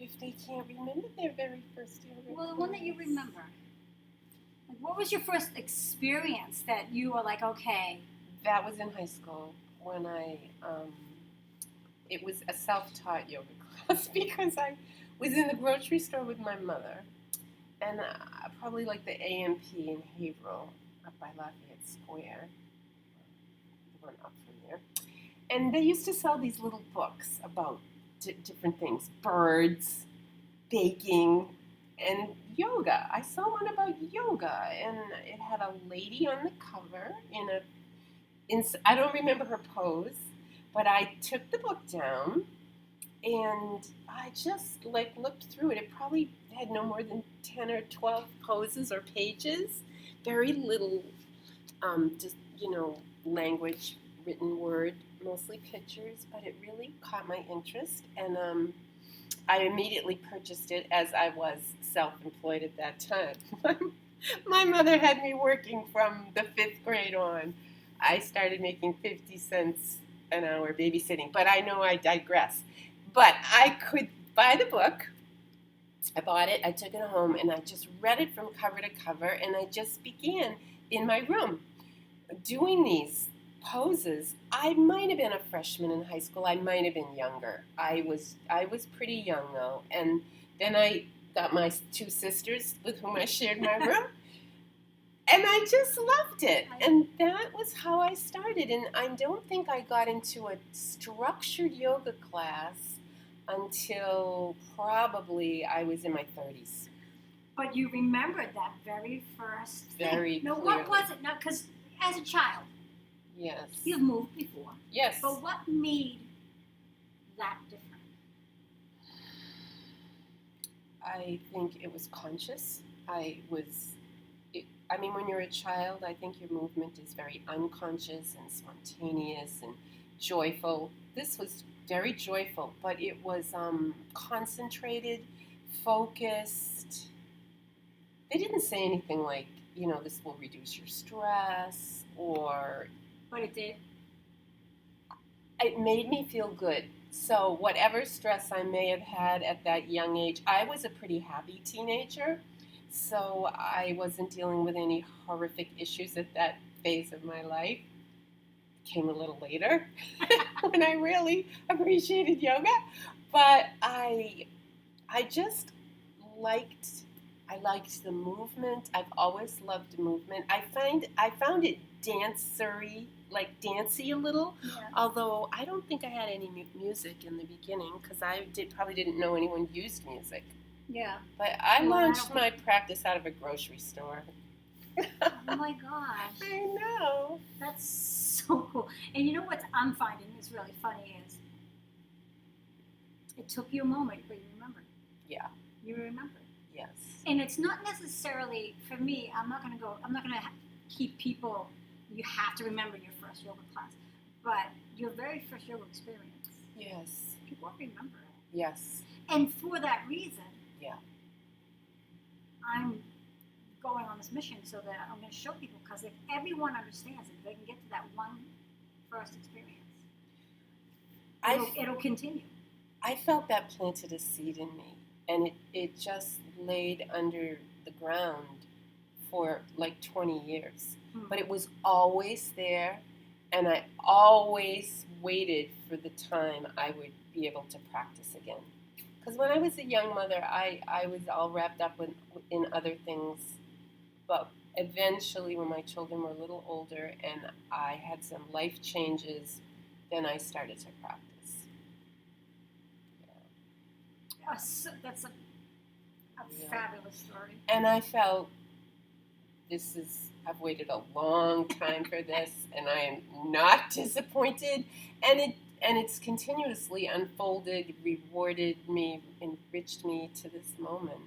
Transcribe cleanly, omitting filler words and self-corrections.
if they can't remember their very first yoga Well, the one that you class? remember. Like, what was your first experience that you were like, okay? That was in high school when it was a self-taught yoga class because I was in the grocery store with my mother, and probably like the AMP in Haverhill up by Lafayette Square, the one up from there. And they used to sell these little books about different things, birds, baking, and yoga. I saw one about yoga, and it had a lady on the cover I don't remember her pose, but I took the book down and I just like looked through it. It probably had no more than 10 or 12 poses or pages. Very little, just, language, written word, mostly pictures, but it really caught my interest. And I immediately purchased it as I was self-employed at that time. My mother had me working from the 5th grade on. I started making 50 cents an hour babysitting, but I know I digress. But I could buy the book. I bought it, I took it home, and I just read it from cover to cover, and I just began in my room doing these poses. I might have been a freshman in high school. I might have been younger. I was pretty young though, and then I got my 2 sisters with whom I shared my room. And I just loved it. And that was how I started. And I don't think I got into a structured yoga class until probably I was in my 30s. But you remembered that very first thing. Very Now, clearly. what was it? Now, because as a child, Yes. you've moved before. Yes. But what made that different? I think it was conscious. When you're a child, I think your movement is very unconscious and spontaneous and joyful. This was very joyful, but it was concentrated, focused. They didn't say anything like, this will reduce your stress, or... But it did. It made me feel good. So whatever stress I may have had at that young age, I was a pretty happy teenager. So I wasn't dealing with any horrific issues at that phase of my life. It came a little later when I really appreciated yoga. But I just liked the movement. I've always loved movement. I found it dancery, like dancey a little. Yeah. Although I don't think I had any music in the beginning because I probably didn't know anyone used music. Yeah. But I launched my practice out of a grocery store. Oh my gosh. I know. That's so cool. And you know what I'm finding is really funny is it took you a moment, but you remembered. Yeah. You remembered. Yes. And it's not necessarily, for me, I'm not going to keep people, you have to remember your first yoga class. But your very first yoga experience. Yes. People remember it. Yes. And for that reason, yeah, I'm going on this mission so that I'm going to show people, because if everyone understands it, they can get to that one first experience. It'll continue. I felt that planted a seed in me, and it just laid under the ground for like 20 years. But it was always there, and I always waited for the time I would be able to practice again. Because when I was a young mother, I was all wrapped up in other things. But eventually, when my children were a little older and I had some life changes, then I started to practice. Yeah. So that's a fabulous story. And I felt I've waited a long time for this, and I am not disappointed. And it's continuously unfolded, rewarded me, enriched me to this moment.